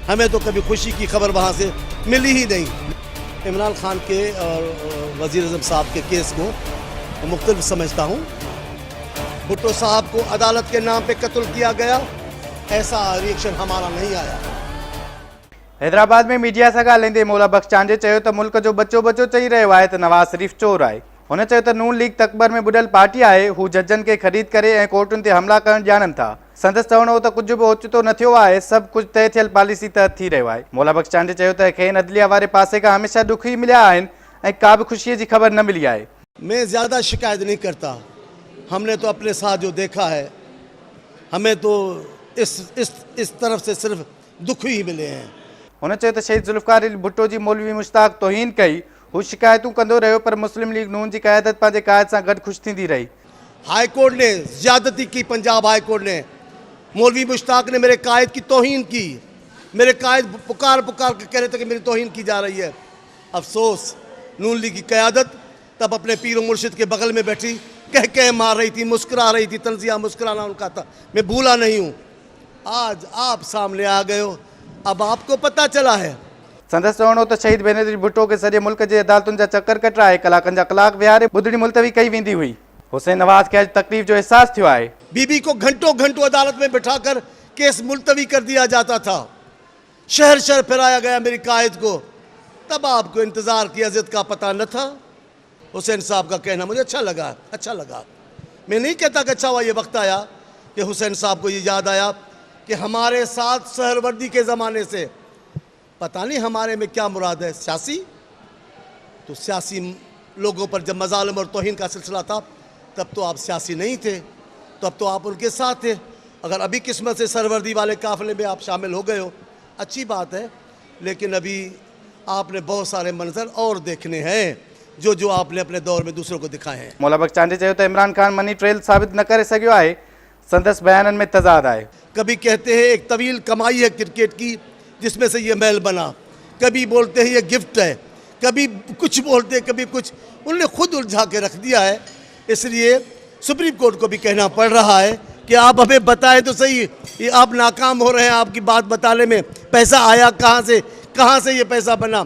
हमें तो कभी खुशी की खबर वहाँ से मिली ही नहीं। इमरान खान के और वज़ीर आज़म साहब के केस को मुख्तलिफ समझता हूँ। भुट्टो साहब को अदालत के नाम पे कत्ल किया गया, ऐसा रिएक्शन हमारा नहीं आया। हैदराबाद में मीडिया सां ॻाल्हाईंदे मौला बख्श चांजे चयो त मुल्क जो बचो बचो चई रहियो आहे त नवाज़ शरीफ़ चोर आहे। हुन चयो त नून लीग तकबर में ॿुॾल पार्टी आहे, हू जजनि खे ख़रीद करे ऐं कोर्टुनि ते हमला करणु ॼाणनि था। संदसि चवणो त कुझु बि ओचितो न थियो आहे, सभु कुझु तइ थियल पॉलिसी तहत थी रहियो आहे। मौला बख्श चांजे चयो त खेनि अदलिया वारे पासे खां हमेशह ॾुख ई मिलिया आहिनि ऐं का बि ख़ुशीअ जी ख़बर न मिली आहे। मैं ज़्यादा शिकायत नहीं करता, हमने तो अपने साथ जो देखा है, हमें तो इस तरफ से सिर्फ दुख ही मिले हैं। हुन चयो त शहीद ज़ुल्फ़िकार अली भुट्टो जी मौलवी मुश्ताक तौहीन कई, हू शिकायतूं कंदो रहियो पर मुस्लिम लीग नून जी क़यादत पंहिंजे क़ाइद सां गॾु ख़ुशि थींदी रही। हाई कोर्ट ने ज़्यादती की, पंजाब हाई कोर्ट ने, मौलवी मुश्ताक ने मेरे कायद की तौहीन की। मेरे कायद पुकार पुकार के कह रहे थे कि मेरी तौहीन की जा रही है। अफसोस, नून लीग की क़यादत तब अपने पीर व मुर्शिद के बगल में बैठी कह मार रही थी, मुस्कुरा रही थी। तंज़िया मुस्कुराना उनका था, मैं भूला नहीं हूँ। आज आप सामने आ गए हो, अब आपको पता चला है। संदसि चवणो त शहीद बेनज़ीर भुट्टो खे सॼे मुल्क जे अदालतुनि जा चकर कटराए कलाकनि जा कलाक विहारे ॿुधणी मुलतवी कई वेंदी हुई। हुसैन नवाज़ खे अॼु तकलीफ़ जो अहसास थियो आहे। बीबी को घंटों घंटों अदालत में बिठाकर केस मुलतवी कर दिया जाता था, शहर शहर फिराया गया मेरी कायद को, तब आपको इंतज़ार की अज़ियत का पता न था। हुसैन साहब का कहना मुझे अच्छा लगा। मैं नहीं कहता कि अच्छा हुआ ये वक्त आया कि हुसैन साहब को ये याद आया कि हमारे साथ सहरवर्दी के ज़माने से पता नहीं हमारे में क्या मुराद है, सियासी। तो सियासी लोगों पर जब मज़ालिम और तौहीन का सिलसिला था तब तो आप सियासी नहीं थे, तब तो आप उनके साथ थे। अगर अभी किस्मत से सरवर्दी वाले काफ़िले में आप शामिल हो गए हो, अच्छी बात है, लेकिन अभी आपने बहुत सारे मंजर और देखने हैं जो आपने अपने दौर में दूसरों को दिखाए हैं। मौला बख्श चांजे चयो त इमरान खान मनी ट्रेल साबित न करे सघियो आहे। संदसि बयाननि में तज़ाद आहे। कभी कहते हैं एक तवील कमाई है क्रिकेट की जिसमें से ये महल बना, कभी बोलते हैं ये गिफ्ट है, कभी कुछ बोलते हैं, कभी कुछ। उन्होंने खुद उलझा के रख दिया है। इसलिए सुप्रीम कोर्ट को भी कहना पड़ रहा है कि आप हमें बताएं तो सही, ये आप नाकाम हो रहे हैं आपकी बात बताने में। पैसा आया कहाँ से ये पैसा बना।